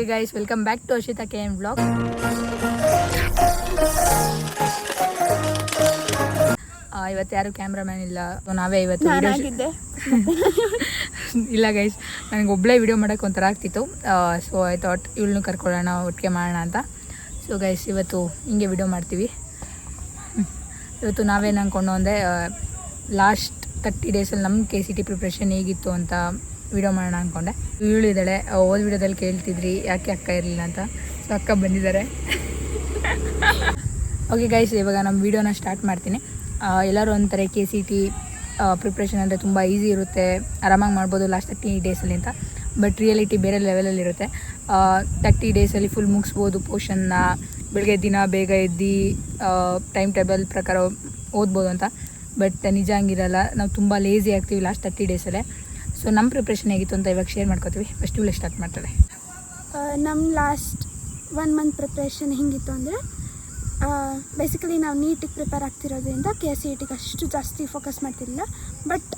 Hey guys, welcome back to Ashita KM vlog. ಇವತ್ತು ಯಾರು cameraman ಇಲ್ಲ, ನಾವೇ ಇವತ್ತು ಇಲ್ಲ ಗೈಸ್, ನನಗೆ ಒಬ್ಬಳೇ ವಿಡಿಯೋ ಮಾಡೋಕ್ಕೆ ಒಂಥರ ಆಗ್ತಿತ್ತು. ಸೊ ಐ ಥಾಟ್ ಇವಳನ್ನು ಕರ್ಕೊಳ್ಳೋಣ, ಒಟ್ಟಿಗೆ ಮಾಡೋಣ ಅಂತ. ಸೊ ಗೈಸ್, ಇವತ್ತು ಹಿಂಗೆ ವಿಡಿಯೋ ಮಾಡ್ತೀವಿ. ಇವತ್ತು ನಾವೇನು ಅಂದ್ಕೊಂಡು ಅಂದರೆ ಲಾಸ್ಟ್ 30 ಡೇಸಲ್ಲಿ ನಮ್ಮ KCT ಪ್ರಿಪ್ರೇಷನ್ ಹೇಗಿತ್ತು ಅಂತ ವಿಡಿಯೋ ಮಾಡೋಣ ಅಂದ್ಕೊಂಡೆ. ಇವಳಿದ್ದಾಳೆ, ಓದ್ ವಿಡಿಯೋದಲ್ಲಿ ಕೇಳ್ತಿದ್ರಿ ಯಾಕೆ ಅಕ್ಕ ಇರಲಿಲ್ಲ ಅಂತ. ಸೊ ಅಕ್ಕ ಬಂದಿದ್ದಾರೆ. ಓಕೆ ಗೈಸ್, ಇವಾಗ ನಮ್ಮ ವಿಡಿಯೋನ ಸ್ಟಾರ್ಟ್ ಮಾಡ್ತೀನಿ. ಎಲ್ಲರೂ ಅಂತಾರೆ KCT ಪ್ರಿಪ್ರೇಷನ್ ಅಂದರೆ ತುಂಬ ಈಸಿ ಇರುತ್ತೆ, ಆರಾಮಾಗಿ ಮಾಡ್ಬೋದು ಲಾಸ್ಟ್ 30 ಡೇಸಲ್ಲಿ ಅಂತ. ಬಟ್ ರಿಯಾಲಿಟಿ ಬೇರೆ ಲೆವೆಲಲ್ಲಿರುತ್ತೆ. 30 ಡೇಸಲ್ಲಿ ಫುಲ್ ಮುಗಿಸ್ಬೋದು ಪೋರ್ಷನ್ನ. ಬೆಳಗ್ಗೆ ದಿನ ಬೇಗ ಎದ್ದು ಟೈಮ್ ಟೇಬಲ್ ಪ್ರಕಾರ ಓದ್ಬೋದು ಅಂತ. ಬಟ್ ನಿಜ ಹಂಗಿರಲ್ಲ, ನಾವು ತುಂಬ ಲೇಸಿ ಆಗ್ತೀವಿ ಲಾಸ್ಟ್ 30 ಡೇಸಲ್ಲೇ. ಸೊ ನಮ್ಮ ಪ್ರಿಪ್ರೇಷನ್ ಹೇಗಿತ್ತು ಅಂತ ಇವಾಗ ಶೇರ್ ಮಾಡ್ಕೋತೀವಿ. ಫಸ್ಟ್ ಇವಳು ಸ್ಟಾರ್ಟ್ ಮಾಡ್ತಾಳೆ. ನಮ್ಮ ಲಾಸ್ಟ್ 1 ಮಂತ್ ಪ್ರಿಪ್ರೇಷನ್ ಹೆಂಗಿತ್ತು ಅಂದರೆ, ಬೇಸಿಕಲಿ ನಾವು ನೀಟಿಗೆ ಪ್ರಿಪೇರ್ ಆಗ್ತಿರೋದ್ರಿಂದ KCTಗೆ ಅಷ್ಟು ಜಾಸ್ತಿ ಫೋಕಸ್ ಮಾಡ್ತಿರಲಿಲ್ಲ. ಬಟ್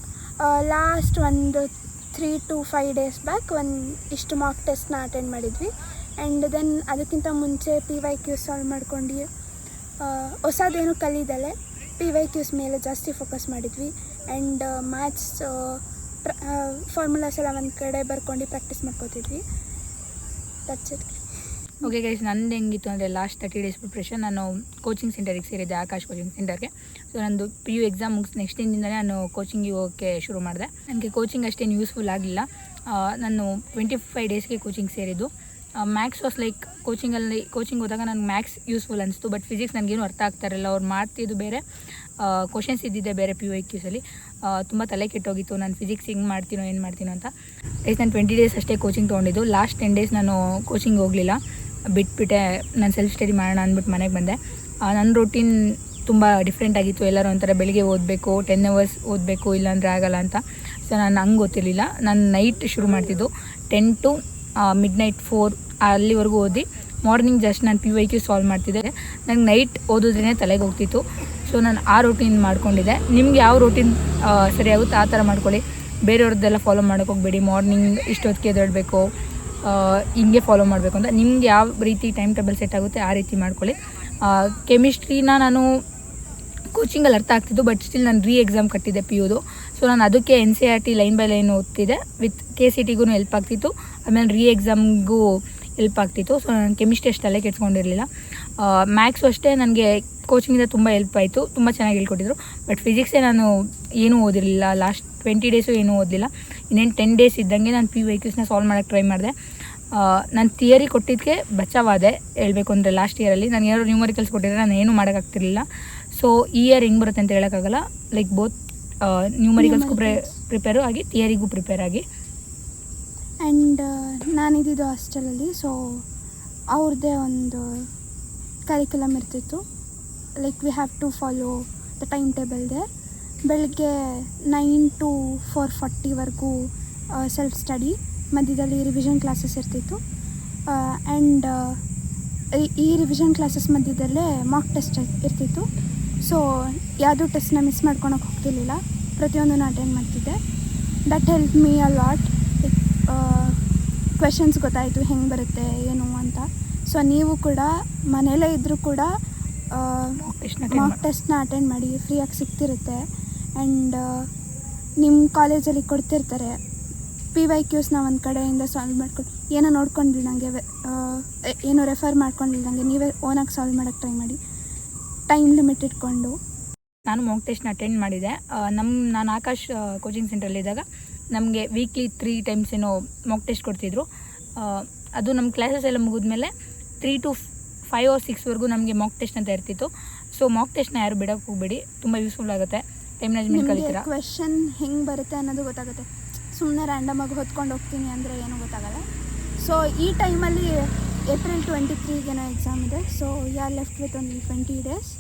ಲಾಸ್ಟ್ ಒಂದು 3 to 5 ಡೇಸ್ ಬ್ಯಾಕ್ ಇಷ್ಟು ಮಾಕ್ ಟೆಸ್ಟ್ನ ಅಟೆಂಡ್ ಮಾಡಿದ್ವಿ. ಆ್ಯಂಡ್ ದೆನ್ ಅದಕ್ಕಿಂತ ಮುಂಚೆ PYQ ಸಾಲ್ವ್ ಮಾಡ್ಕೊಂಡು ಹೊಸದೇನು ಕಲಿದಲೆ PYQs ಮೇಲೆ ಜಾಸ್ತಿ ಫೋಕಸ್ ಮಾಡಿದ್ವಿ. ಆ್ಯಂಡ್ ಮ್ಯಾಥ್ಸ್ ಫಾರ್ಮುಲಾಸ್ ಎಲ್ಲ ಒಂದು ಕಡೆ ಬರ್ಕೊಂಡು ಪ್ರಾಕ್ಟೀಸ್ ಮಾಡ್ಕೋತಿದ್ವಿ. That's it. ಓಕೆ ಗೈಸ್, ನಂದು ಹೆಂಗಿತ್ತು ಅಂದರೆ ಲಾಸ್ಟ್ 30 ಡೇಸ್ ಪ್ರಿಪ್ರೇಷನ್ ನಾನು ಕೋಚಿಂಗ್ ಸೆಂಟರಿಗೆ ಸೇರಿದ್ದೆ, ಆಕಾಶ್ ಕೋಚಿಂಗ್ ಸೆಂಟರ್ಗೆ. ಸೊ ನಂದು PU ಎಕ್ಸಾಮ್ ಮುಗಿಸಿ ನೆಕ್ಸ್ಟ್ ದಿನದಿಂದಲೇ ನಾನು ಕೋಚಿಂಗಿಗೆ ಹೋಗೋಕ್ಕೆ ಶುರು ಮಾಡಿದೆ. ನನಗೆ ಕೋಚಿಂಗ್ ಅಷ್ಟೇನು ಯೂಸ್ಫುಲ್ ಆಗಲಿಲ್ಲ. ನಾನು 25 ಡೇಸ್ಗೆ ಕೋಚಿಂಗ್ ಸೇರಿದ್ದು. ಮ್ಯಾಥ್ಸ್ ವಾಸ್ ಲೈಕ್ ಕೋಚಿಂಗ್ ಹೋದಾಗ ನನಗೆ ಮ್ಯಾಥ್ಸ್ ಯೂಸ್ಫುಲ್ ಅನಿಸ್ತು. ಬಟ್ ಫಿಸಿಕ್ಸ್ ನನಗೇನು ಅರ್ಥ ಆಗ್ತಾಯಿರಲ್ಲ. ಅವ್ರು ಮಾಡ್ತಿದ್ದು ಬೇರೆ, ಕ್ವಶನ್ಸ್ ಇದ್ದಿದ್ದೆ ಬೇರೆ. PYQಸಲ್ಲಿ ತುಂಬ ತಲೆ ಕೆಟ್ಟೋಗಿತ್ತು. ನಾನು ಫಿಸಿಕ್ಸ್ ಹೆಂಗೆ ಮಾಡ್ತೀನೋ ಏನು ಮಾಡ್ತೀನೋ ಅಂತ. ನಾನು 20 ಡೇಸ್ ಅಷ್ಟೇ ಕೋಚಿಂಗ್ ತೊಗೊಂಡಿದ್ದು. ಲಾಸ್ಟ್ 10 ಡೇಸ್ ನಾನು ಕೋಚಿಂಗ್ ಹೋಗಲಿಲ್ಲ, ಬಿಟ್ಬಿಟ್ಟೆ. ನಾನು ಸೆಲ್ಫ್ ಸ್ಟಡಿ ಮಾಡೋಣ ಅಂದ್ಬಿಟ್ಟು ಮನೆಗೆ ಬಂದೆ. ನನ್ನ ರೂಟೀನ್ ತುಂಬ ಡಿಫ್ರೆಂಟ್ ಆಗಿತ್ತು. ಎಲ್ಲರೂ ಒಂಥರ ಬೆಳಿಗ್ಗೆ ಓದಬೇಕು, 10 hours ಓದಬೇಕು, ಇಲ್ಲಾಂದರೆ ಆಗಲ್ಲ ಅಂತ. ಸೊ ನಾನು ಹಂಗೆ ಗೊತ್ತಿರಲಿಲ್ಲ. ನಾನು ನೈಟ್ ಶುರು ಮಾಡ್ತಿದ್ದು, 10 to midnight 4 ಅಲ್ಲಿವರೆಗೂ ಓದಿ ಮಾರ್ನಿಂಗ್ ಜಸ್ಟ್ ನಾನು PYQ ಸಾಲ್ವ್ ಮಾಡ್ತಿದ್ದೆ. ನನಗೆ ನೈಟ್ ಓದಿದ್ರೇ ತಲೆಗೆ ಹೋಗ್ತಿತ್ತು. ಸೊ ನಾನು ಆ ರೂಟೀನ್ ಮಾಡ್ಕೊಂಡಿದ್ದೆ. ನಿಮ್ಗೆ ಯಾವ ರೂಟೀನ್ ಸರಿಯಾಗುತ್ತೆ ಆ ಥರ ಮಾಡ್ಕೊಳ್ಳಿ. ಬೇರೆಯವ್ರದ್ದೆಲ್ಲ ಫಾಲೋ ಮಾಡೋಕ್ಕೆ ಹೋಗಬೇಡಿ. ಮಾರ್ನಿಂಗ್ ಇಷ್ಟೊತ್ತಿಗೆ ಎದ್ದೇಳಬೇಕು, ಹಿಂಗೆ ಫಾಲೋ ಮಾಡಬೇಕು ಅಂತ. ನಿಮ್ಗೆ ಯಾವ ರೀತಿ ಟೈಮ್ ಟೇಬಲ್ ಸೆಟ್ ಆಗುತ್ತೆ ಆ ರೀತಿ ಮಾಡ್ಕೊಳ್ಳಿ. ಕೆಮಿಸ್ಟ್ರಿನ ನಾನು ಕೋಚಿಂಗಲ್ಲಿ ಅರ್ಥ ಆಗ್ತಿದ್ದು, ಬಟ್ ಸ್ಟಿಲ್ ನಾನು ಎಕ್ಸಾಮ್ ಕಟ್ಟಿದ್ದೆ PUದು. ಸೊ ನಾನು ಅದಕ್ಕೆ NCERT ಲೈನ್ ಬೈ ಲೈನ್ ಓದ್ತಿದ್ದೆ. ವಿತ್ KCTಗೂ ಹೆಲ್ಪ್ ಆಗ್ತಿತ್ತು, ಆಮೇಲೆ ಎಕ್ಸಾಮ್ಗೂ ಹೆಲ್ಪ್ ಆಗ್ತಿತ್ತು. ಸೊ ನಾನು ಕೆಮಿಸ್ಟ್ರಿ ಅಷ್ಟು ತಲೆ ಕೆಡ್ಸ್ಕೊಂಡಿರಲಿಲ್ಲ. ಮ್ಯಾಥ್ಸು ಅಷ್ಟೇ ನನಗೆ ಕೋಚಿಂಗಿಂದ ತುಂಬ ಹೆಲ್ಪ್ ಆಯಿತು, ತುಂಬ ಚೆನ್ನಾಗಿ ಹೇಳ್ಕೊಟ್ಟಿದ್ರು. ಬಟ್ ಫಿಸಿಕ್ಸೇ ನಾನು ಏನೂ ಓದಿರಲಿಲ್ಲ. ಲಾಸ್ಟ್ 20 ಡೇಸು ಏನೂ ಓದಲಿಲ್ಲ. ಇನ್ನೇನು 10 ಡೇಸ್ ಇದ್ದಂಗೆ ನಾನು PYQsನ ಸಾಲ್ವ್ ಮಾಡೋಕ್ಕೆ ಟ್ರೈ ಮಾಡಿದೆ. ನಾನು ಥಿಯರಿ ಕೊಟ್ಟಿದ್ದಕ್ಕೆ ಬಚಾವಾದೆ ಹೇಳ್ಬೇಕು ಅಂದರೆ. ಲಾಸ್ಟ್ ಇಯರಲ್ಲಿ ನಾನು ಏನಾದ್ರು ನ್ಯೂಮರಿಕಲ್ಸ್ ಕೊಟ್ಟಿದ್ರೆ ನಾನು ಏನೂ ಮಾಡೋಕ್ಕಾಗ್ತಿರಲಿಲ್ಲ. ಸೊ ಈ ಇಯರ್ ಹೆಂಗೆ ಬರುತ್ತೆ ಅಂತ ಹೇಳೋಕ್ಕಾಗಲ್ಲ. ಲೈಕ್ ಬೋತ್ ನ್ಯೂಮರಿಕಲ್ಸ್ಗೂ ಪ್ರಿಪೇರು ಆಗಿ, ಥಿಯರಿಗೂ ಪ್ರಿಪೇರ್ ಆಗಿ. ಆ್ಯಂಡ್ ನಾನಿದ್ದಿದ್ದು ಹಾಸ್ಟೆಲಲ್ಲಿ. ಸೊ ಅವ್ರದ್ದೇ ಒಂದು ಕರಿಕ್ಯುಲಮ್ ಇರ್ತಿತ್ತು. Like we have to follow the time table ದೇ. ಬೆಳಗ್ಗೆ 9 to 4:40ವರೆಗೂ ಸೆಲ್ಫ್ ಸ್ಟಡಿ, ಮಧ್ಯದಲ್ಲಿ ರಿವಿಷನ್ ಕ್ಲಾಸಸ್ ಇರ್ತಿತ್ತು. ಆ್ಯಂಡ್ ಈ ರಿವಿಷನ್ ಕ್ಲಾಸಸ್ ಮಧ್ಯದಲ್ಲೇ ಮಾಕ್ ಟೆಸ್ಟ್ ಇರ್ತಿತ್ತು. ಸೊ ಯಾವುದೂ ಟೆಸ್ಟ್ನ ಮಿಸ್ ಮಾಡ್ಕೊಳಕ್ಕೆ ಹೋಗ್ತಿರ್ಲಿಲ್ಲ, ಪ್ರತಿಯೊಂದನ್ನು ಅಟೆಂಡ್ ಮಾಡ್ತಿದ್ದೆ. That help me a lot. Questions ಗೊತ್ತಾಯಿತು ಹೆಂಗೆ ಬರುತ್ತೆ ಏನು ಅಂತ. ಸೊ ನೀವು ಕೂಡ ಮನೆಯಲ್ಲೇ ಇದ್ದರೂ ಕೂಡ ಮಾಕ್ ಟೆಸ್ಟ್ನ ಅಟೆಂಡ್ ಮಾಡಿ, ಫ್ರೀಯಾಗಿ ಸಿಗ್ತಿರುತ್ತೆ. ಆ್ಯಂಡ್ ನಿಮ್ಮ ಕಾಲೇಜಲ್ಲಿ ಕೊಡ್ತಿರ್ತಾರೆ PYQsನ ಒಂದು ಕಡೆಯಿಂದ ಸಾಲ್ವ್ ಮಾಡ್ಕೊಂಡು, ಏನೋ ನೋಡ್ಕೊಂಡಿಲ್ದಂಗೆ, ಏನೋ ರೆಫರ್ ಮಾಡ್ಕೊಂಡಿಲ್ದಂಗೆ ನೀವೇ ಓನಾಗಿ ಸಾಲ್ವ್ ಮಾಡೋಕ್ಕೆ ಟ್ರೈ ಮಾಡಿ, ಟೈಮ್ ಲಿಮಿಟ್ ಇಟ್ಕೊಂಡು. ನಾನು ಮಾಕ್ ಟೆಸ್ಟ್ನ ಅಟೆಂಡ್ ಮಾಡಿದೆ. ನಾನು ಆಕಾಶ್ ಕೋಚಿಂಗ್ ಸೆಂಟ್ರಲ್ಲಿದ್ದಾಗ ನಮಗೆ ವೀಕ್ಲಿ 3 times ಏನೋ ಮಾಕ್ ಟೆಸ್ಟ್ ಕೊಡ್ತಿದ್ರು. ಅದು ನಮ್ಮ ಕ್ಲಾಸಸ್ ಎಲ್ಲ ಮುಗಿದ್ಮೇಲೆ 3 to 5 or 6ವರೆಗೂ ನಮಗೆ ಮಾಕ್ ಟೆಸ್ಟ್ ಅಂತ ಇರ್ತಿತ್ತು. ಸೊ ಮಾಕ್ ಟೆಸ್ಟ್ನ ಯಾರು ಬಿಡೋಕ್ಕೆ ಹೋಗಬೇಡಿ, ತುಂಬ ಯೂಸ್ಫುಲ್ ಆಗುತ್ತೆ. Time management ಕಲಿತೀರಾ. ಕ್ವೆಶನ್ ಹೆಂಗೆ ಬರುತ್ತೆ ಅನ್ನೋದು ಗೊತ್ತಾಗುತ್ತೆ. ಸುಮ್ಮನೆ ರ್ಯಾಂಡಮಾಗಿ ಹೊತ್ಕೊಂಡು ಹೋಗ್ತೀನಿ ಅಂದರೆ ಏನೂ ಗೊತ್ತಾಗಲ್ಲ. ಸೊ ಈ ಟೈಮಲ್ಲಿ April 23ಗೇನೋ ಎಕ್ಸಾಮ್ ಇದೆ. ಸೊ ಯಾರು ಲೆಫ್ಟ್ ವಿತ್ ಒಂದು 20 ಡೇಸ್.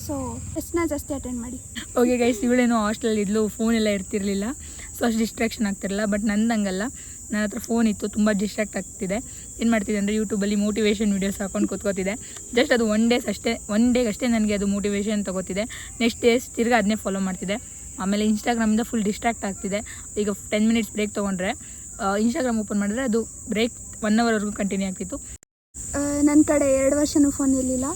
ಸೊ ಟೆಸ್ಟ್ನ ಜಾಸ್ತಿ ಅಟೆಂಡ್ ಮಾಡಿ. ಓಕೆ ಗೈಸ್, ಇವಳೇನೋ ಹಾಸ್ಟೆಲಲ್ಲಿ ಇದ್ಲು, ಫೋನೆಲ್ಲ ಇರ್ತಿರಲಿಲ್ಲ. ಸೊ ಅಷ್ಟು ಡಿಸ್ಟ್ರಾಕ್ಷನ್ ಆಗ್ತಿರಲಿಲ್ಲ. ಬಟ್ ನಂದಂಗಲ್ಲ, ನನ್ನ ಹತ್ರ ಫೋನ್ ಇತ್ತು, ತುಂಬ ಡಿಸ್ಟ್ರಾಕ್ಟ್ ಆಗ್ತಿದೆ. ಏನು ಮಾಡ್ತಿದ್ದೆ ಅಂದರೆ ಯೂಟ್ಯೂಬಲ್ಲಿ ಮೋಟಿವೇಶನ್ ವೀಡಿಯೋಸ್ ಹಾಕೊಂಡು ಕೂತ್ಕೋತಿದ್ದೆ. ಜಸ್ಟ್ ಅದು ಒನ್ ಡೇಗೆ ಅಷ್ಟೇ ನನಗೆ ಅದು ಮೋಟಿವೇಶನ್ ತೊಗೋತಿದ್ದೆ. ನೆಕ್ಸ್ಟ್ ಡೇಸ್ ತಿರ್ಗಿ ಅದನ್ನೇ ಫಾಲೋ ಮಾಡ್ತಿದ್ದೆ. ಆಮೇಲೆ ಇನ್ಸ್ಟಾಗ್ರಾಮಿಂದ ಫುಲ್ ಡಿಸ್ಟ್ರಾಕ್ಟ್ ಆಗ್ತಿದೆ. ಈಗ 10 minutes ಬ್ರೇಕ್ ತೊಗೊಂಡ್ರೆ ಇನ್ಸ್ಟಾಗ್ರಾಮ್ ಓಪನ್ ಮಾಡಿದ್ರೆ ಅದು ಬ್ರೇಕ್ 1 ಅವರ್ವರೆಗೂ ಕಂಟಿನ್ಯೂ ಆಗ್ತಿತ್ತು. ನನ್ನ ಕಡೆ 2 ವರ್ಷನೂ ಫೋನ್ ಇರಲಿಲ್ಲ.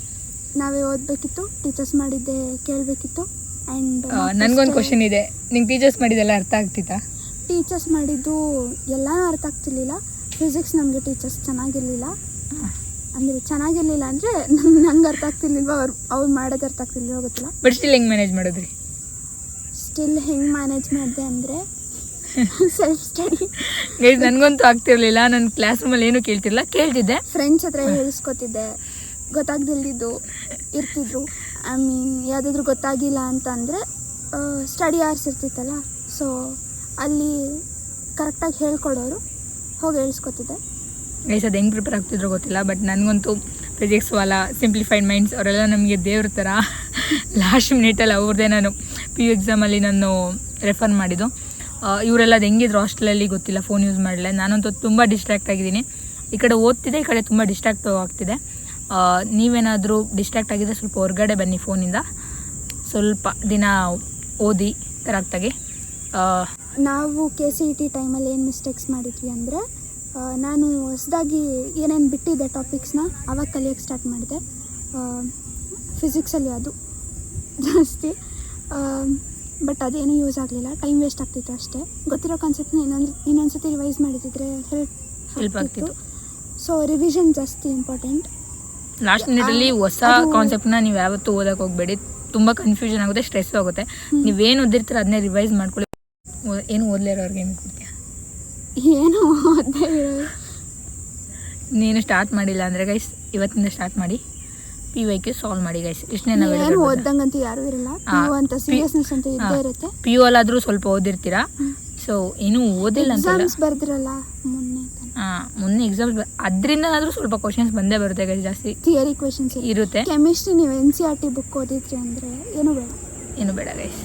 ನಾವೇ ಓದಬೇಕಿತ್ತು, ಟೀಚರ್ಸ್ ಮಾಡಿದ್ದೆ ಕೇಳಬೇಕಿತ್ತು. ಆ್ಯಂಡ್ ನನಗೊಂದು ಕ್ವಶನ್ ಇದೆ, ನಿಂಗೆ ಟೀಚರ್ಸ್ ಮಾಡಿದ್ದೆಲ್ಲ ಅರ್ಥ ಆಗ್ತಿತ್ತಾ? ಟೀಚರ್ಸ್ ಮಾಡಿದ್ದು ಎಲ್ಲನೂ ಅರ್ಥ ಆಗ್ತಿರ್ಲಿಲ್ಲ. ಫಿಸಿಕ್ಸ್ ನಮಗೆ ಟೀಚರ್ಸ್ ಚೆನ್ನಾಗಿರಲಿಲ್ಲ. ಅಂದರೆ ಚೆನ್ನಾಗಿರಲಿಲ್ಲ ಅಂದರೆ ನಂಗೆ ಅರ್ಥ ಆಗ್ತಿರ್ಲಿಲ್ವ, ಅವ್ರು ಮಾಡೋದು ಅರ್ಥ ಆಗ್ತಿರ್ಲಿಲ್ಲ ಗೊತ್ತಿಲ್ಲ. ಬಟ್ ಸ್ಟಿಲ್ ಹೆಂಗೆ ಮ್ಯಾನೇಜ್ ಮಾಡಿದ್ರಿ? ಸ್ಟಿಲ್ ಹೆಂಗೆ ಮ್ಯಾನೇಜ್ ಮಾಡಿದೆ ಅಂದರೆ ಸೆಲ್ಫ್ ಸ್ಟಡಿ. ಗೈಸ್ ನನಗಂತೂ ಆಗ್ತಿರ್ಲಿಲ್ಲ. ನನ್ನ ಕ್ಲಾಸ್ ರೂಮಲ್ಲಿ ಏನೂ ಕೇಳ್ತಿದ್ದೆ, ಫ್ರೆಂಡ್ಸ್ ಹತ್ರ ಹೇಳಿಸ್ಕೊತಿದ್ದೆ. ಗೊತ್ತಾಗ್ದಿಲ್ದಿದ್ದು ಇರ್ತಿದ್ರು. ಐ ಮೀನ್ ಯಾವುದಾದ್ರೂ ಗೊತ್ತಾಗಿಲ್ಲ ಅಂತ ಅಂದರೆ ಸ್ಟಡಿ ಅವರ್ಸ್ ಇರ್ತಿತ್ತಲ್ಲ, ಸೊ ಅಲ್ಲಿ ಕರೆಕ್ಟಾಗಿ ಹೇಳ್ಕೊಡೋರು, ಹೋಗಿ ಹೇಳಿಸ್ಕೊತಿದ್ದೆ. ಗೈಸ್ ಅದು ಹೆಂಗೆ ಪ್ರಿಪೇರ್ ಆಗ್ತಿದ್ರೋ ಗೊತ್ತಿಲ್ಲ, ಬಟ್ ನನಗಂತೂ ಫಿಸಿಕ್ಸ್ ವಾಲ, ಸಿಂಪ್ಲಿಫೈಡ್ ಮೈಂಡ್ಸ್ ಅವರೆಲ್ಲ ನಮಗೆ ದೇವ್ರ ಥರ. ಲಾಸ್ಟ್ ಮಿನಿಟಲ್ಲಿ ಅವ್ರದ್ದೇ ನಾನು PU ಎಕ್ಸಾಮಲ್ಲಿ ನಾನು ರೆಫರ್ ಮಾಡಿದ್ದು. ಇವರೆಲ್ಲ ಅದು ಹೆಂಗಿದ್ರು ಹಾಸ್ಟೆಲಲ್ಲಿ ಗೊತ್ತಿಲ್ಲ, ಫೋನ್ ಯೂಸ್ ಮಾಡಲೆ. ನಾನಂತೂ ತುಂಬ ಡಿಸ್ಟ್ರಾಕ್ಟ್ ಆಗಿದ್ದೀನಿ. ಈ ಕಡೆ ಓದ್ತಿದ್ದೆ, ಈ ಕಡೆ ತುಂಬ ಡಿಸ್ಟ್ರಾಕ್ಟ್ ಆಗ್ತಿದೆ. ನೀವೇನಾದರೂ ಡಿಸ್ಟ್ರಾಕ್ಟ್ ಆಗಿದ್ದರೆ ಸ್ವಲ್ಪ ಹೊರಗಡೆ ಬನ್ನಿ ಫೋನಿಂದ, ಸ್ವಲ್ಪ ದಿನ ಓದಿ ಕರೆಕ್ಟಾಗಿ. ನಾವು KCET ಟೈಮಲ್ಲಿ ಏನು ಮಿಸ್ಟೇಕ್ಸ್ ಮಾಡಿದ್ವಿ ಅಂದರೆ, ನಾನು ಹೊಸದಾಗಿ ಏನೇನು ಬಿಟ್ಟಿದ್ದೆ ಟಾಪಿಕ್ಸ್ನ ಆವಾಗ ಕಲಿಯೋಕ್ಕೆ ಸ್ಟಾರ್ಟ್ ಮಾಡಿದೆ. ಫಿಸಿಕ್ಸಲ್ಲಿ ಅದು ಜಾಸ್ತಿ, ಬಟ್ ಅದೇನೂ ಯೂಸ್ ಆಗಲಿಲ್ಲ, ಟೈಮ್ ವೇಸ್ಟ್ ಆಗ್ತಿತ್ತು ಅಷ್ಟೇ. ಗೊತ್ತಿರೋ ಕಾನ್ಸೆಪ್ಟ್ನ ಇನ್ನೊಂದು ಸತಿ ರಿವೈಸ್ ಮಾಡಿದ್ರೆ ಹೆಲ್ಪ್ ಆಗ್ತಿತ್ತು. ಸೊ ರಿವಿಷನ್ ಜಾಸ್ತಿ ಇಂಪಾರ್ಟೆಂಟ್. ಲಾಸ್ಟ್ ಮಿನಿಟಲ್ಲಿ ಹೊಸ ಕಾನ್ಸೆಪ್ಟ್ನ ನೀವು ಯಾವತ್ತೂ ಓದಕ್ಕೆ ಹೋಗಬೇಡಿ, ತುಂಬ ಕನ್ಫ್ಯೂಷನ್ ಆಗುತ್ತೆ, ಸ್ಟ್ರೆಸ್ ಆಗುತ್ತೆ. ನೀವೇನು ಓದಿರ್ತೀರ ಅದನ್ನೇ ರಿವೈಸ್ ಮಾಡ್ಕೊಳ್ಳಿ. ಏನು ಓದಲಿರೋರ್ಗೆ ಏನು ಕೊಡ್ತೀಯ? ಏನು ಓದದೇ ಇರೋರು. ನೀನು ಸ್ಟಾರ್ಟ್ ಮಾಡಿಲ್ಲ ಅಂದರೆ ಗೈಸ್ ಇವತ್ತಿಂದ ಸ್ಟಾರ್ಟ್ ಮಾಡಿ, PYQ ಸಾಲ್ವ್ ಮಾಡಿ ಗೈಸ್. ಇಷ್ಟನೇ ನಾವು ಏನು ಓದಂಗಂತೂ ಯಾರು ಇರಲ್ಲ, PU ಅಂತ ಸೀರಿಯಸ್ನೆಸ್ ಅಂತ ಇದ್ದೇ ಇರುತ್ತೆ. PU ಅಲ್ಲಾದರೂ ಸ್ವಲ್ಪ ಓದಿರ್ತೀರಾ, ಸೊ ಏನೂ ಓದಿಲ್ಲ ಅಂತ ಎಕ್ಸಾಮ್ಸ್ ಬರ್ದಿರಲ್ಲ ಮೊನ್ನೆ ಎಕ್ಸಾಮ್ಸ್, ಅದರಿಂದನಾದರೂ ಸ್ವಲ್ಪ ಕ್ವಶನ್ಸ್ ಬಂದೇ ಬರುತ್ತೆ ಗೈಸ್, ಜಾಸ್ತಿ ಥಿಯರಿ ಕ್ವೆಶನ್ಸ್ ಇರುತ್ತೆ. ಕೆಮಿಸ್ಟ್ರಿ ನೀವು NCERT ಬುಕ್ ಓದಿದ್ರಿ ಅಂದರೆ ಏನು ಬೇಡ ಗೈಸ್,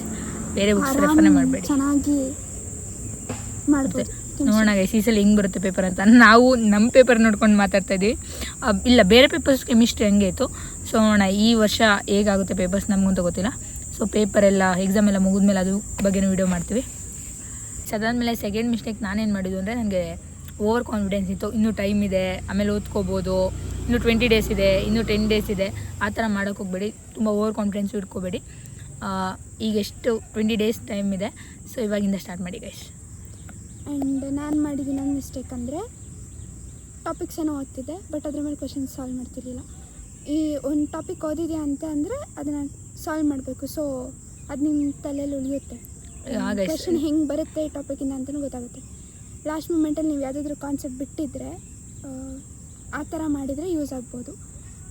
ಬೇರೆ ಬುಕ್ಸ್ ರೆಫರ್ ಮಾಡಬೇಡಿ, ಚೆನ್ನಾಗಿ ಮಾಡ್ಬೋದು. ನೋಡೋಣ ಗೈಸ್ ಈ ಸಲ ಹೆಂಗೆ ಬರುತ್ತೆ ಪೇಪರ್ ಅಂತ. ನಾವು ನಮ್ಮ ಪೇಪರ್ ನೋಡ್ಕೊಂಡು ಮಾತಾಡ್ತಾ ಇದ್ದೀವಿ, ಇಲ್ಲ ಬೇರೆ ಪೇಪರ್ಸ್ ಕೆಮಿಸ್ಟ್ರಿ ಹಂಗೆ ಇತ್ತು. ಸೊ ನೋಡೋಣ ಈ ವರ್ಷ ಹೇಗಾಗುತ್ತೆ ಪೇಪರ್ಸ್, ನಮಗಂತೂ ಗೊತ್ತಿಲ್ಲ. ಸೊ ಪೇಪರ್ ಎಲ್ಲ ಎಕ್ಸಾಮ್ ಎಲ್ಲ ಮುಗಿದ್ಮೇಲೆ ಅದು ಬಗ್ಗೆನೂ ವೀಡಿಯೋ ಮಾಡ್ತೀವಿ. ಸೊ ಅದಾದಮೇಲೆ ಸೆಕೆಂಡ್ ಮಿಸ್ಟೇಕ್ ನಾನೇನು ಮಾಡಿದ್ದು ಅಂದರೆ, ನನಗೆ ಓವರ್ ಕಾನ್ಫಿಡೆನ್ಸ್ ಇತ್ತು. ಇನ್ನೂ ಟೈಮ್ ಇದೆ, ಆಮೇಲೆ ಓದ್ಕೋಬೋದು, ಇನ್ನೂ 20 ಡೇಸ್ ಇದೆ, ಇನ್ನೂ 10 ಡೇಸ್ ಇದೆ, ಆ ಥರ ಮಾಡೋಕ್ಕೆ ಹೋಗಬೇಡಿ. ತುಂಬ ಓವರ್ ಕಾನ್ಫಿಡೆನ್ಸ್ ಇಟ್ಕೋಬೇಡಿ. ಈಗ ಎಷ್ಟು 20 ಡೇಸ್ ಟೈಮ್ ಇದೆ, ಸೊ ಇವಾಗಿಂದ ಸ್ಟಾರ್ಟ್ ಮಾಡಿ ಗೈಸ್. ಆ್ಯಂಡ್ ನಾನು ಮಾಡಿದ ಇನ್ನೊಂದು ಮಿಸ್ಟೇಕ್ ಅಂದರೆ, ಟಾಪಿಕ್ಸ್ ಏನೋ ಓದ್ತಿದ್ದೆ, ಬಟ್ ಅದ್ರ ಮೇಲೆ ಕ್ವಶನ್ಸ್ ಸಾಲ್ವ್ ಮಾಡ್ತಿರ್ಲಿಲ್ಲ. ಈ ಒಂದು ಟಾಪಿಕ್ ಓದಿದೆ ಅಂತ ಅಂದರೆ ಅದನ್ನು ಸಾಲ್ವ್ ಮಾಡಬೇಕು. ಸೊ ಅದು ನಿಮ್ಮ ತಲೆಯಲ್ಲಿ ಉಳಿಯುತ್ತೆ, ಕ್ವಶನ್ ಹೆಂಗೆ ಬರುತ್ತೆ ಈ ಟಾಪಿಕಿಂದ ಅಂತಲೂ ಗೊತ್ತಾಗುತ್ತೆ. ಲಾಸ್ಟ್ ಮೂಮೆಂಟಲ್ಲಿ ನೀವು ಯಾವುದಾದ್ರೂ ಕಾನ್ಸೆಪ್ಟ್ ಬಿಟ್ಟಿದ್ರೆ ಆ ಥರ ಮಾಡಿದರೆ ಯೂಸ್ ಆಗ್ಬೋದು.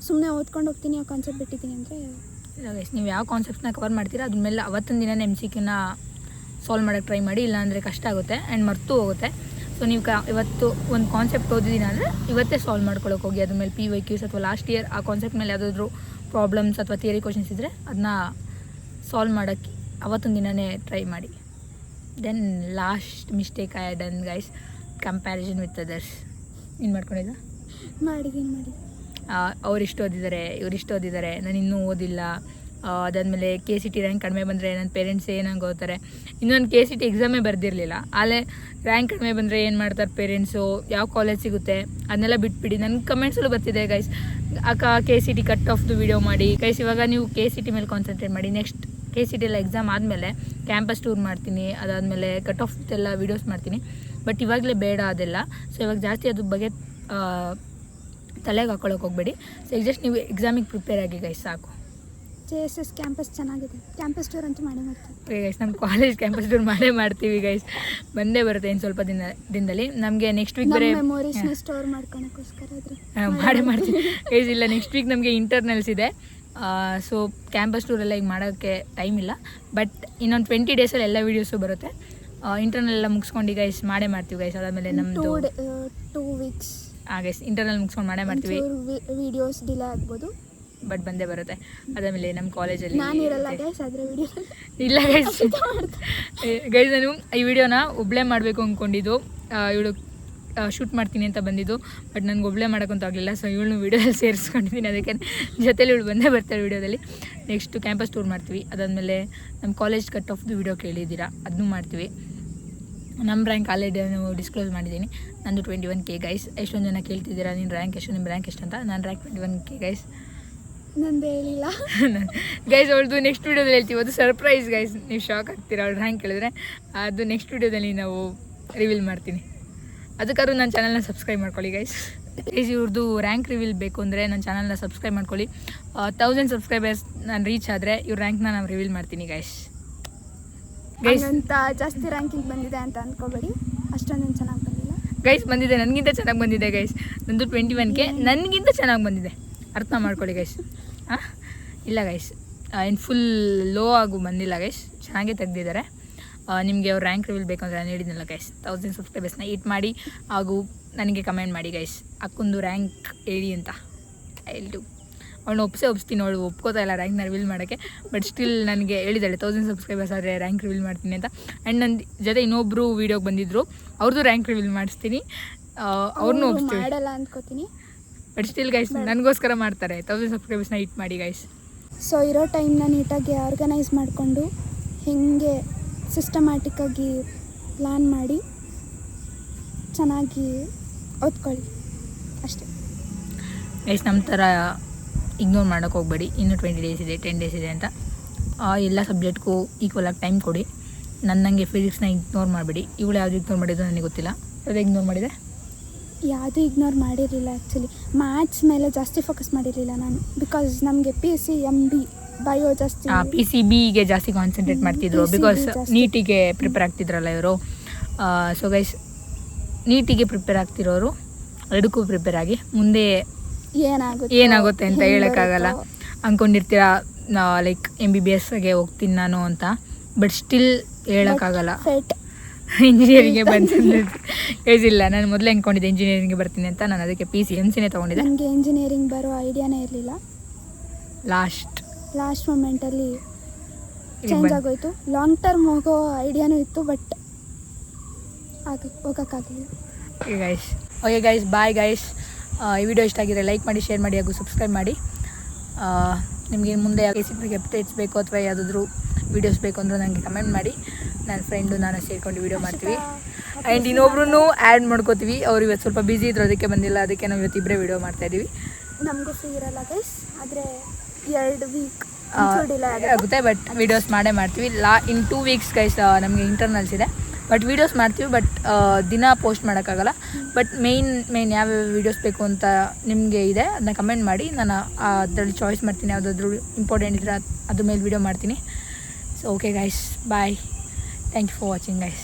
ಸುಮ್ಮನೆ ಓದ್ಕೊಂಡು ಹೋಗ್ತೀನಿ, ಆ ಕಾನ್ಸೆಪ್ಟ್ ಬಿಟ್ಟಿದ್ದೀನಿ ಅಂದರೆ ನೀವು ಯಾವ ಕಾನ್ಸೆಪ್ಟ್ನ ಕವರ್ ಮಾಡ್ತೀರಾ ಅದ್ರ ಮೇಲೆ ಅವತ್ತಿನ ದಿನ MCQನ ಸಾಲ್ವ್ ಮಾಡೋಕ್ಕೆ ಟ್ರೈ ಮಾಡಿ, ಇಲ್ಲಾಂದರೆ ಕಷ್ಟ ಆಗುತ್ತೆ ಆ್ಯಂಡ್ ಮರ್ತು ಹೋಗುತ್ತೆ. ಸೊ ನೀವು ಇವತ್ತು ಒಂದು ಕಾನ್ಸೆಪ್ಟ್ ಓದಿದ್ದೀನಿ ಅಂದರೆ ಇವತ್ತೇ ಸಾಲ್ವ್ ಮಾಡ್ಕೊಳ್ಳೋಕೆ ಹೋಗಿ, ಅದ್ರ ಮೇಲೆ PYQs ಅಥವಾ ಲಾಸ್ಟ್ ಇಯರ್ ಆ ಕಾನ್ಸೆಪ್ಟ್ ಮೇಲೆ ಯಾವುದಾದ್ರೂ ಪ್ರಾಬ್ಲಮ್ಸ್ ಅಥವಾ ಥಿಯರಿ ಕ್ವಶನ್ಸ್ ಇದ್ದರೆ ಅದನ್ನ ಸಾಲ್ವ್ ಮಾಡೋಕ್ಕೆ ಅವತ್ತೊಂದು ದಿನವೇ ಟ್ರೈ ಮಾಡಿ. Then last mistake I done guys, comparison with others. ಏನು ಮಾಡ್ಕೊಂಡಿದ್ದ? ಮಾಡಿದ್ದೀನಿ. ಅವ್ರು ಇಷ್ಟು ಓದಿದ್ದಾರೆ, ಇವ್ರು ಇಷ್ಟು ಓದಿದ್ದಾರೆ, ನಾನು ಇನ್ನೂ ಓದಿಲ್ಲ. ಅದಾದಮೇಲೆ KCET ರ್ಯಾಂಕ್ ಕಡಿಮೆ ಬಂದರೆ ನನ್ನ ಪೇರೆಂಟ್ಸ್ ಏನಂಗೆ ಓದ್ತಾರೆ. ಇನ್ನೊಂದು KCET ಎಕ್ಸಾಮೇ ಬರ್ದಿರಲಿಲ್ಲ, ಅಲ್ಲೇ ರ್ಯಾಂಕ್ ಕಡಿಮೆ ಬಂದರೆ ಏನು ಮಾಡ್ತಾರೆ ಪೇರೆಂಟ್ಸು, ಯಾವ ಕಾಲೇಜ್ ಸಿಗುತ್ತೆ ಅದನ್ನೆಲ್ಲ ಬಿಟ್ಬಿಡಿ. ನನ್ನ ಕಮೆಂಟ್ಸಲ್ಲೂ ಬರ್ತಿದೆ ಗೈಸ್, ಅಕ್ಕ KCET ಕಟ್ ಆಫ್ದು ವೀಡಿಯೋ ಮಾಡಿ ಗೈಸ್. ಇವಾಗ ನೀವು KCET ಮೇಲೆ ಕಾನ್ಸಂಟ್ರೇಟ್ ಮಾಡಿ. ನೆಕ್ಸ್ಟ್ KCET ಎಲ್ಲ ಎಕ್ಸಾಮ್ ಆದಮೇಲೆ ಕ್ಯಾಂಪಸ್ ಟೂರ್ ಮಾಡ್ತೀನಿ, ಅದಾದಮೇಲೆ ಕಟ್ ಆಫ್ ಎಲ್ಲ ವೀಡಿಯೋಸ್ ಮಾಡ್ತೀನಿ. ಬಟ್ ಇವಾಗಲೇ ಬೇಡ ಅದೆಲ್ಲ. ಸೊ ಇವಾಗ ಜಾಸ್ತಿ ಅದ್ರ ಬಗ್ಗೆ ತಲೆಗೆ ಹಾಕೊಳ್ಳೋಕೆ ಹೋಗಬೇಡಿ. ಸೊ ಜಸ್ಟ್ ನೀವು ಎಕ್ಸಾಮಿಗೆ ಪ್ರಿಪೇರ್ ಆಗಿ ಗೈಸ್ ಸಾಕು. JSS ಕ್ಯಾಂಪಸ್ ಚೆನ್ನಾಗಿದೆ, ಕ್ಯಾಂಪಸ್ ಟೂರ್ ಅಂತೂ ಮಾಡೇ ಮಾಡ್ತೀವಿ ಗೈಸ್. ನಮ್ಮ ಕಾಲೇಜ್ ಕ್ಯಾಂಪಸ್ ಟೂರ್ ಮಾಡೇ ಮಾಡ್ತೀವಿ ಗೈಸ್, ಬಂದೇ ಬರುತ್ತೆ ಇನ್ನು ಸ್ವಲ್ಪ ದಿನದಲ್ಲಿ. ನಮಗೆ ನೆಕ್ಸ್ಟ್ ವೀಕ್ ಬೇರೆ ಮೆಮೊರೀಸ್ನ ಸ್ಟೋರ್ ಮಾಡ್ಕೊಳಕ್ಕೋಸ್ಕರ ಮಾಡೇ ಮಾಡ್ತೀವಿ ಗೈಸ್. ಇಲ್ಲ ನೆಕ್ಸ್ಟ್ ವೀಕ್ ನಮಗೆ ಇಂಟರ್ನಲ್ಸ್ ಇದೆ. ಸೊ ಕ್ಯಾಂಪಸ್ ಟೂರೆಲ್ಲ ಈಗ ಮಾಡೋಕ್ಕೆ ಟೈಮ್ ಇಲ್ಲ, ಬಟ್ ಇನ್ನೊಂದು 20 ಡೇಸಲ್ಲಿ ಎಲ್ಲ ವೀಡಿಯೋಸು ಬರುತ್ತೆ. ಇಂಟರ್ನಲ್ ಎಲ್ಲ ಮುಗಿಸ್ಕೊಂಡು ಗೈಸ್ ಮಾಡೇ ಮಾಡ್ತೀವಿ ಗೈಸ್. ಅದಾದಮೇಲೆ ನಮ್ಮದು 2 ವೀಕ್ಸ್ ಗೈಸ್ ಇಂಟರ್ನಲ್ ಮುಗಿಸ್ಕೊಂಡು ಮಾಡೇ ಮಾಡ್ತೀವಿ. ವೀಡಿಯೋಸ್ ಡಿಲೇ ಆಗ್ಬೋದು, ಬಟ್ ಬಂದೇ ಬರುತ್ತೆ. ಅದಾದಮೇಲೆ ನಮ್ಮ ಕಾಲೇಜಲ್ಲಿ ನಾನಿರಲ್ಲ ಗೈಸ್ ಅದರ ವಿಡಿಯೋ ಇಲ್ಲ ಗೈಸ್. ಗೈಸ್ ನಾನು ಈ ವಿಡಿಯೋನ ಒಬ್ಬಳೇ ಮಾಡಬೇಕು ಅಂದ್ಕೊಂಡಿದ್ದು, ಇವಳು ಶೂಟ್ ಮಾಡ್ತೀನಿ ಅಂತ ಬಂದಿದ್ದು, ಬಟ್ ನನಗೆ ಒಬ್ಬಳೇ ಮಾಡೋಕ್ಕಂತೂ ಆಗಲಿಲ್ಲ. ಸೊ ಇವಳನ್ನು ವೀಡಿಯೋದಲ್ಲಿ ಸೇರಿಸ್ಕೊಂಡಿದ್ದೀನಿ, ಅದಕ್ಕೆ ಜೊತೆಲಿ ಇವಳು ಬಂದೇ ಬರ್ತಾರೆ ವೀಡಿಯೋದಲ್ಲಿ. ನೆಕ್ಸ್ಟು ಕ್ಯಾಂಪಸ್ ಟೂರ್ ಮಾಡ್ತೀವಿ. ಅದಾದಮೇಲೆ ನಮ್ಮ ಕಾಲೇಜ್ ಕಟ್ ಆಫ್ದು ವೀಡಿಯೋ ಕೇಳಿದ್ದೀರಾ, ಅದನ್ನೂ ಮಾಡ್ತೀವಿ. ನಮ್ಮ ರ್ಯಾಂಕ್ ಆಲ್ರೆಡಿ ನಾನು ಡಿಸ್ಕ್ಲೋಸ್ ಮಾಡಿದ್ದೀನಿ. ನಂದು 21K ಗೈಸ್. ಎಷ್ಟೊಂದು ಜನ ಕೇಳ್ತಿದ್ದೀರಾ ನಿಮ್ಮ ರ್ಯಾಂಕ್ ಎಷ್ಟು, ನಿಮ್ಮ ರ್ಯಾಂಕ್ ಎಷ್ಟು ಅಂತ. ನನ್ನ ರ್ಯಾಂಕ್ 21K ಗೈಸ್. ನಂದು ಹೇಳಿಲ್ಲ ಗೈಸ್. ಅವಳದು ನೆಕ್ಸ್ಟ್ ವೀಡಿಯೋದಲ್ಲಿ ಹೇಳ್ತೀವಿ, ಅದು ಸರ್ಪ್ರೈಸ್ ಗೈಸ್. ನೀವು ಶಾಕ್ ಆಗ್ತೀರಾ ಅವಳು ರ್ಯಾಂಕ್ ಕೇಳಿದ್ರೆ. ಅದು ನೆಕ್ಸ್ಟ್ ವೀಡಿಯೋದಲ್ಲಿ ನಾವು ರಿವೀಲ್ ಮಾಡ್ತೀನಿ. ಅದಕ್ಕಾದ್ರೂ ನನ್ನ ಚಾನಲ್ನ ಸಬ್ಸ್ಕ್ರೈಬ್ ಮಾಡ್ಕೊಳ್ಳಿ ಗೈಸ್. ಇವ್ರದ್ದು ರ್ಯಾಂಕ್ ರಿವೀಲ್ ಬೇಕು ಅಂದರೆ ನನ್ನ ಚಾನಲ್ನ ಸಬ್ಸ್ಕ್ರೈಬ್ ಮಾಡ್ಕೊಳ್ಳಿ. 1000 ಸಬ್ಸ್ಕ್ರೈಬರ್ಸ್ ನಾನು ರೀಚ್ ಆದರೆ ಇವ್ರ ರ್ಯಾಂಕ್ನ ನಾನು ರಿವೀಲ್ ಮಾಡ್ತೀನಿ ಗೈಸ್. ಅಂತ ಜಾಸ್ತಿ ರ್ಯಾಂಕಿಂಗ್ ಬಂದಿದೆ ಅಂತ ಅಂದ್ಕೋಬೇಡಿ, ಅಷ್ಟೊಂದೇನು ಚೆನ್ನಾಗಿ ಬಂದಿಲ್ಲ ಗೈಸ್. ಬಂದಿದೆ, ನನಗಿಂತ ಚೆನ್ನಾಗಿ ಬಂದಿದೆ ಗೈಸ್. ನಂದು 21K ನನಗಿಂತ ಚೆನ್ನಾಗಿ ಬಂದಿದೆ, ಅರ್ಥ ಮಾಡ್ಕೊಳ್ಳಿ ಗೈಸ್. ಇಲ್ಲ ಗೈಸ್, ಏನು ಫುಲ್ ಲೋ ಆಗು ಬಂದಿಲ್ಲ ಗೈಸ್, ಚೆನ್ನಾಗೇ ತೆಗ್ದಿದ್ದಾರೆ. ನಿಮಗೆ ಅವ್ರ ರ್ಯಾಂಕ್ ರಿವೀಲ್ ಬೇಕು ಅಂದರೆ ನಾನು ಹೇಳಿದ್ನಲ್ಲ ಗೈಸ್, 1000 ಸಬ್ಸ್ಕ್ರೈಬರ್ಸ್ನ ಈಟ್ ಮಾಡಿ ಹಾಗೂ ನನಗೆ ಕಮೆಂಟ್ ಮಾಡಿ ಗೈಸ್, ಅಕ್ಕೊಂದು ರ್ಯಾಂಕ್ ಹೇಳಿ ಅಂತ. ಎಲ್ಡು ಅವಳನ್ನ ಒಪ್ಪಿಸ್ತೀನಿ, ಅವಳು ಒಪ್ಕೋತಾ ಇಲ್ಲ ರ್ಯಾಂಕ್ನ ರಿವೀಲ್ ಮಾಡೋಕ್ಕೆ. ಬಟ್ ಸ್ಟಿಲ್ ನನಗೆ ಹೇಳಿದ್ದಾಳೆ 1000 ಸಬ್ಸ್ಕ್ರೈಬರ್ಸ್ ಆದರೆ ರ್ಯಾಂಕ್ ರಿವೀಲ್ ಮಾಡ್ತೀನಿ ಅಂತ. ಆ್ಯಂಡ್ ನನ್ನ ಜೊತೆ ಇನ್ನೊಬ್ಬರು ವೀಡಿಯೋಗೆ ಬಂದಿದ್ದರು, ಅವ್ರದ್ದು ರ್ಯಾಂಕ್ ರಿವೀಲ್ ಮಾಡಿಸ್ತೀನಿ, ಅವ್ರನ್ನೂ ಒಪ್ಪಿಸ್ತೀನಿ ಮಾಡಲ್ಲ ಅಂದ್ಕೋತೀನಿ. ಬಟ್ ಸ್ಟಿಲ್ ಗೈಸ್ ನನಗೋಸ್ಕರ ಮಾಡ್ತಾರೆ. 1000 ಸಬ್ಸ್ಕ್ರೈಬರ್ಸ್ನ ಈಟ್ ಮಾಡಿ ಗೈಸ್. ಸೊ ಇರೋ ಟೈಮ್ನ ನೀಟಾಗಿ ಆರ್ಗನೈಸ್ ಮಾಡಿಕೊಂಡು ಹೇಗೆ ಸಿಸ್ಟಮ್ಯಾಟಿಕ್ಕಾಗಿ ಪ್ಲ್ಯಾನ್ ಮಾಡಿ ಚೆನ್ನಾಗಿ ಓದ್ಕೊಳ್ಳಿ ಅಷ್ಟೇ ಗೈಸ್. ನಮ್ಮ ಥರ ಇಗ್ನೋರ್ ಮಾಡೋಕ್ಕೆ ಹೋಗಬೇಡಿ. ಇನ್ನೂ 20 ಡೇಸ್ ಇದೆ, 10 ಡೇಸ್ ಇದೆ ಅಂತ. ಎಲ್ಲ ಸಬ್ಜೆಕ್ಟ್ಗೂ ಈಕ್ವಲಾಗಿ ಟೈಮ್ ಕೊಡಿ. ನನಗೆ ಫಿಸಿಕ್ಸ್ನ ಇಗ್ನೋರ್ ಮಾಡಬೇಡಿ. ಇವಳು ಯಾವುದು ಇಗ್ನೋರ್ ಮಾಡಿದ್ದು ನನಗೆ ಗೊತ್ತಿಲ್ಲ. ಅದು ಇಗ್ನೋರ್ ಮಾಡಿದೆ, ಯಾವುದೂ ಇಗ್ನೋರ್ ಮಾಡಿರಲಿಲ್ಲ. ಆ್ಯಕ್ಚುಲಿ ಮ್ಯಾಥ್ಸ್ ಮೇಲೆ ಜಾಸ್ತಿ ಫೋಕಸ್ ಮಾಡಿರಲಿಲ್ಲ ನಾನು, ಬಿಕಾಸ್ ನಮಗೆ PCMB ಬಯೋ ಜಾಸ್ತಿ, PCBಗೆ ಜಾಸ್ತಿ ಕಾನ್ಸಂಟ್ರೇಟ್ ಮಾಡ್ತಿದ್ರು ಬಿಕಾಸ್ ನೀಟಿಗೆ ಪ್ರಿಪೇರ್ ಆಗ್ತಿದ್ರಲ್ಲ ಇವರು. ಸೊ ಗೈಸ್, ನೀಟಿಗೆ ಪ್ರಿಪೇರ್ ಆಗ್ತಿರೋರು ಎರಡಕ್ಕೂ ಪ್ರಿಪೇರ್ ಆಗಿ, ಮುಂದೆ ಏನಾಗುತ್ತೆ ಅಂತ ಹೇಳೋಕ್ಕಾಗಲ್ಲ. ಅಂದ್ಕೊಂಡಿರ್ತೀರಾ ಲೈಕ್ MBBSಗೆ ಹೋಗ್ತೀನಿ ನಾನು ಅಂತ, ಬಟ್ ಸ್ಟಿಲ್ ಹೇಳೋಕ್ಕಾಗಲ್ಲ. ಇಂಜಿನಿಯರಿಂಗ್ಗೆ ಬಂದಿಲ್ಲ, ನಾನು ಮೊದಲೇ ಅಂದ್ಕೊಂಡಿದ್ದೆ ಇಂಜಿನಿಯರಿಂಗ್ಗೆ ಬರ್ತೀನಿ ಅಂತ. ನಾನು ಅದಕ್ಕೆ PCMCನೇ ತೊಗೊಂಡಿದ್ದೆ. ನನಗೆ ಇಂಜಿನಿಯರಿಂಗ್ ಬರೋ ಐಡಿಯಾನೇ ಇರಲಿಲ್ಲ. ಲಾಸ್ಟ್ ಮೊಮೆಂಟಲ್ಲಿ ಚೇಂಜ್ ಆಗೋಯ್ತು. ಲಾಂಗ್ ಟರ್ಮ್ ಹೋಗೋ ಐಡಿಯಾನೂ ಇತ್ತು, ಬಟ್ ಹೋಗೋಕ್ಕಾಗಲಿಲ್ಲ. Okay guys, bye guys. ಈ ವಿಡಿಯೋ ಇಷ್ಟ ಆಗಿದ್ರೆ ಲೈಕ್ ಮಾಡಿ, ಶೇರ್ ಮಾಡಿ ಹಾಗೂ ಸಬ್ಸ್ಕ್ರೈಬ್ ಮಾಡಿ. ನಿಮಗೆ ಮುಂದೆ ಬೇಸಿಕ್ ಅಪ್ಡೇಟ್ಸ್ ಬೇಕು ಅಥವಾ ಯಾವುದಾದ್ರೂ ವೀಡಿಯೋಸ್ ಬೇಕು ಅಂದರೆ ನನಗೆ ಕಮೆಂಟ್ ಮಾಡಿ. ನನ್ನ ಫ್ರೆಂಡು ನಾನು ಸೇರ್ಕೊಂಡು ವೀಡಿಯೋ ಮಾಡ್ತೀವಿ. ಆ್ಯಂಡ್ ಇನ್ನೊಬ್ರು ಆ್ಯಡ್ ಮಾಡ್ಕೋತೀವಿ. ಅವ್ರು ಇವತ್ತು ಸ್ವಲ್ಪ ಬ್ಯುಸಿ ಇದ್ರು, ಅದಕ್ಕೆ ಬಂದಿಲ್ಲ. ಅದಕ್ಕೆ ನಾವು ಇವತ್ತು ಇಬ್ಬರೇ ವೀಡಿಯೋ ಮಾಡ್ತಾಯಿದ್ದೀವಿ. ನಮಗೂ ಫ್ರೀ ಇರಲ್ಲ ಗೈಸ್, ಆದರೆ 2 ವೀಕ್ ಆಗುತ್ತೆ, ಬಟ್ ವೀಡಿಯೋಸ್ ಮಾಡೇ ಮಾಡ್ತೀವಿ. ಇನ್ 2 ವೀಕ್ಸ್ ಗೈಸ್ ನಮಗೆ ಇಂಟರ್ನಲ್ಸ್ ಇದೆ, ಬಟ್ ವೀಡಿಯೋಸ್ ಮಾಡ್ತೀವಿ. ಬಟ್ ದಿನ ಪೋಸ್ಟ್ ಮಾಡೋಕ್ಕಾಗಲ್ಲ. ಬಟ್ ಮೇಯ್ನ್ ಯಾವ್ಯಾವ ವೀಡಿಯೋಸ್ ಬೇಕು ಅಂತ ನಿಮಗೆ ಇದೆ, ಅದನ್ನ ಕಮೆಂಟ್ ಮಾಡಿ. ನಾನು ಅದರಲ್ಲಿ ಚಾಯ್ಸ್ ಮಾಡ್ತೀನಿ, ಯಾವುದಾದ್ರೂ ಇಂಪಾರ್ಟೆಂಟ್ ಇದ್ದರೆ ಅದ್ರ ಮೇಲೆ ವೀಡಿಯೋ ಮಾಡ್ತೀನಿ. So okay guys, bye. Thank you for watching guys.